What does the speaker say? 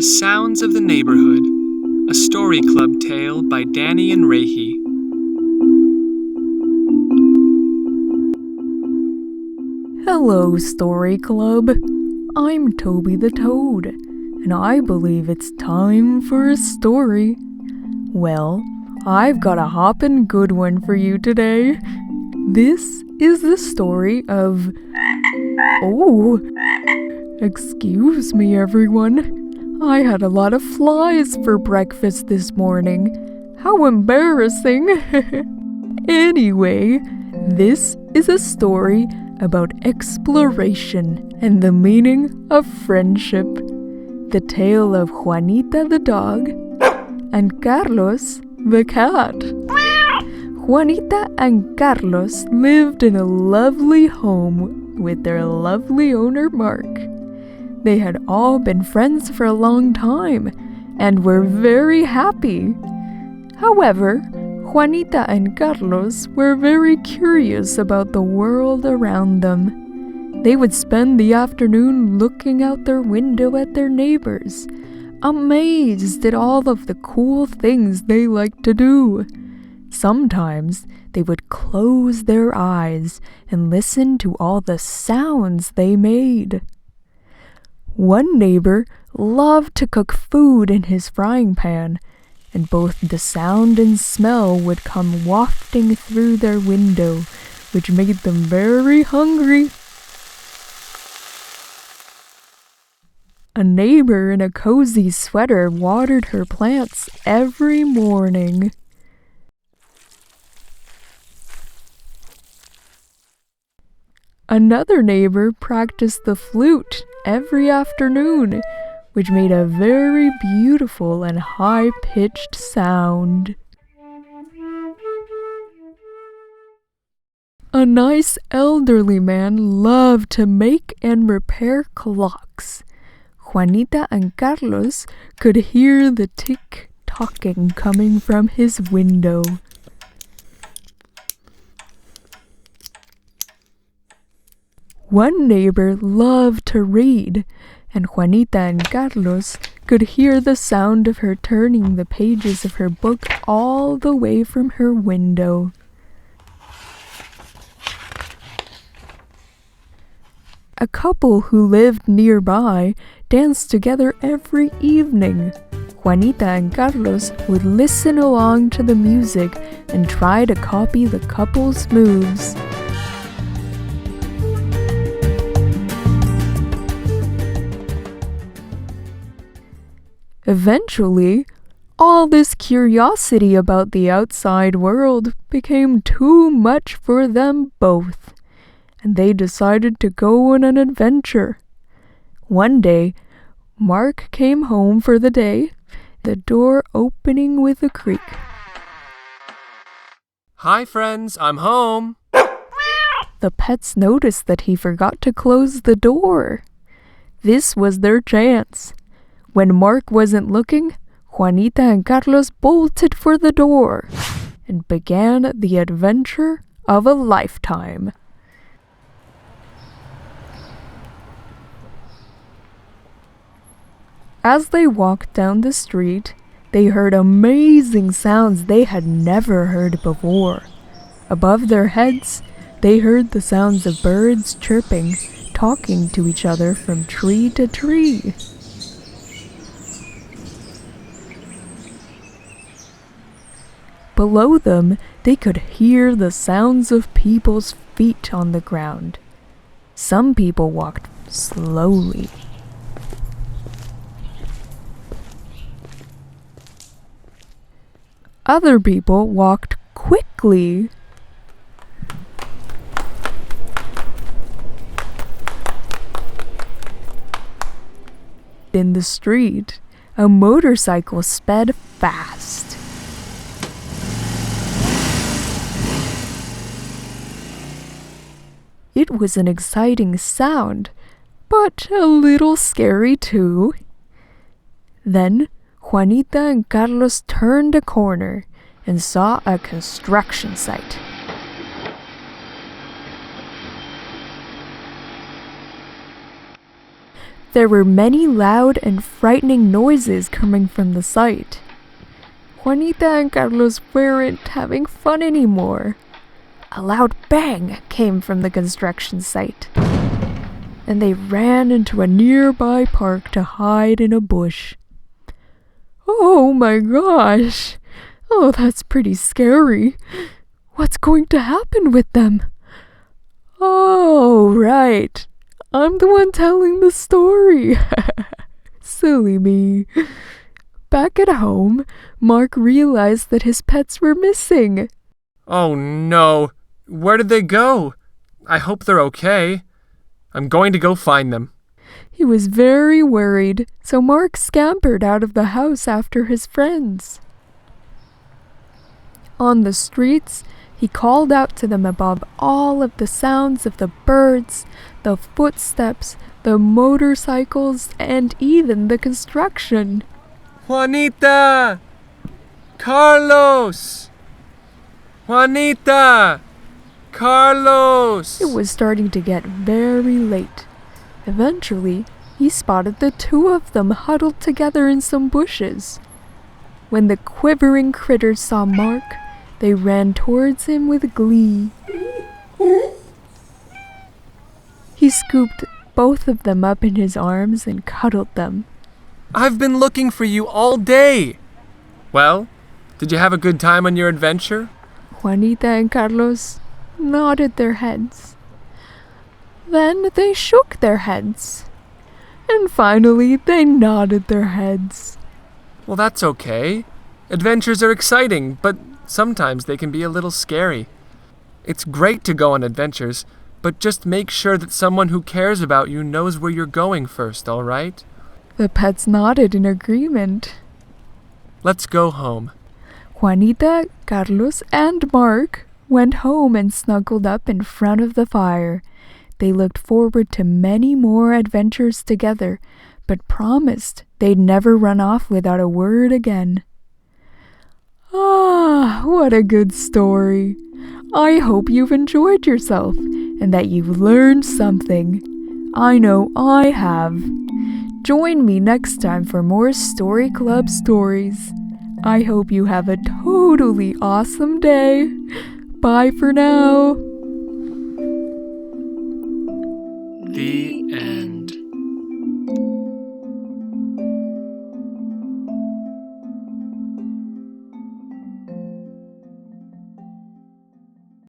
Sounds of the Neighbourhood, a story club tale by Danny and Rahi. Hello, Story Club. I'm Toby the Toad, and I believe it's time for a story. Well, I've got a hoppin' good one for you today. This is the story of... Oh, excuse me, everyone. I had a lot of flies for breakfast this morning. How embarrassing. Anyway, this is a story about exploration and the meaning of friendship. The tale of Juanita the dog and Carlos the cat. Juanita and Carlos lived in a lovely home with their lovely owner Mark. They had all been friends for a long time and were very happy. However, Juanita and Carlos were very curious about the world around them. They would spend the afternoon looking out their window at their neighbors, amazed at all of the cool things they liked to do. Sometimes they would close their eyes and listen to all the sounds they made. One neighbor loved to cook food in his frying pan, and both the sound and smell would come wafting through their window, which made them very hungry. A neighbor in a cozy sweater watered her plants every morning. Another neighbor practiced the flute every afternoon, which made a very beautiful and high-pitched sound. A nice elderly man loved to make and repair clocks. Juanita and Carlos could hear the tick-tocking coming from his window. One neighbor loved to read, and Juanita and Carlos could hear the sound of her turning the pages of her book all the way from her window. A couple who lived nearby danced together every evening. Juanita and Carlos would listen along to the music and try to copy the couple's moves. Eventually, all this curiosity about the outside world became too much for them both, and they decided to go on an adventure. One day, Mark came home for the day, the door opening with a creak. Hi friends, I'm home. The pets noticed that he forgot to close the door. This was their chance. When Mark wasn't looking, Juanita and Carlos bolted for the door and began the adventure of a lifetime. As they walked down the street, they heard amazing sounds they had never heard before. Above their heads, they heard the sounds of birds chirping, talking to each other from tree to tree. Below them, they could hear the sounds of people's feet on the ground. Some people walked slowly. Other people walked quickly. In the street, a motorcycle sped fast. It was an exciting sound, but a little scary too. Then Juanita and Carlos turned a corner and saw a construction site. There were many loud and frightening noises coming from the site. Juanita and Carlos weren't having fun anymore. A loud bang came from the construction site, and they ran into a nearby park to hide in a bush. Oh my gosh! Oh, that's pretty scary. What's going to happen with them? Oh, right. I'm the one telling the story. Silly me. Back at home, Mark realized that his pets were missing. Oh no. Where did they go? I hope they're okay. I'm going to go find them. He was very worried, so Mark scampered out of the house after his friends. On the streets, he called out to them above all of the sounds of the birds, the footsteps, the motorcycles, and even the construction. Juanita! Carlos! Juanita! Carlos! It was starting to get very late. Eventually, he spotted the two of them huddled together in some bushes. When the quivering critters saw Mark, they ran towards him with glee. He scooped both of them up in his arms and cuddled them. I've been looking for you all day. Well, did you have a good time on your adventure? Juanita and Carlos nodded their heads. Then they shook their heads. And finally, they nodded their heads. Well, that's okay. Adventures are exciting, but sometimes they can be a little scary. It's great to go on adventures, but just make sure that someone who cares about you knows where you're going first, all right? The pets nodded in agreement. Let's go home. Juanita, Carlos, and Mark went home and snuggled up in front of the fire. They looked forward to many more adventures together, but promised they'd never run off without a word again. Ah, what a good story. I hope you've enjoyed yourself and that you've learned something. I know I have. Join me next time for more Story Club stories. I hope you have a totally awesome day. Bye for now. The end.